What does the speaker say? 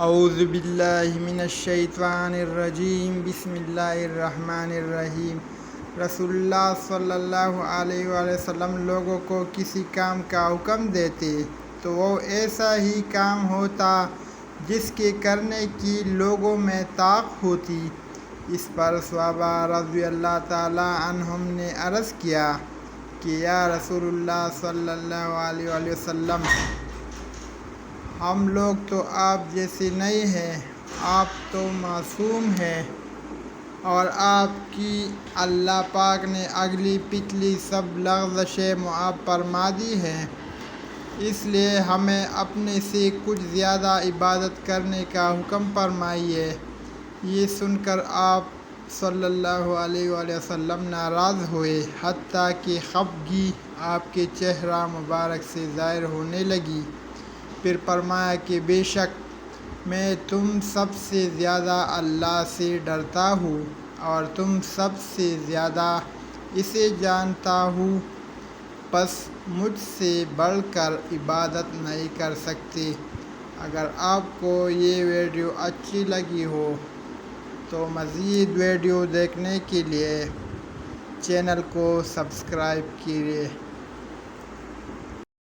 اعوذ باللہ من الشیطان الرجیم بسم اللہ الرحمن الرحیم۔ رسول اللہ صلی اللہ علیہ وآلہ وسلم لوگوں کو کسی کام کا حکم دیتے تو وہ ایسا ہی کام ہوتا جس کے کرنے کی لوگوں میں طاقت ہوتی۔ اس پر صحابہ رضی اللہ تعالی عنہم نے عرض کیا کہ یا رسول اللہ صلی اللہ علیہ وآلہ وسلم، ہم لوگ تو آپ جیسے نہیں ہیں، آپ تو معصوم ہیں اور آپ کی اللہ پاک نے اگلی پچھلی سب لغزشیں معاف فرما دی ہیں، اس لیے ہمیں اپنے سے کچھ زیادہ عبادت کرنے کا حکم فرمائیے۔ یہ سن کر آپ صلی اللہ علیہ وآلہ وسلم ناراض ہوئے، حتیٰ کہ خفگی آپ کے چہرہ مبارک سے ظاہر ہونے لگی۔ پھر فرمایا کہ بے شک میں تم سب سے زیادہ اللہ سے ڈرتا ہوں اور تم سب سے زیادہ اسے جانتا ہوں، پس مجھ سے بڑھ کر عبادت نہیں کر سکتے۔ اگر آپ کو یہ ویڈیو اچھی لگی ہو تو مزید ویڈیو دیکھنے کے لیے چینل کو سبسکرائب کیجیے۔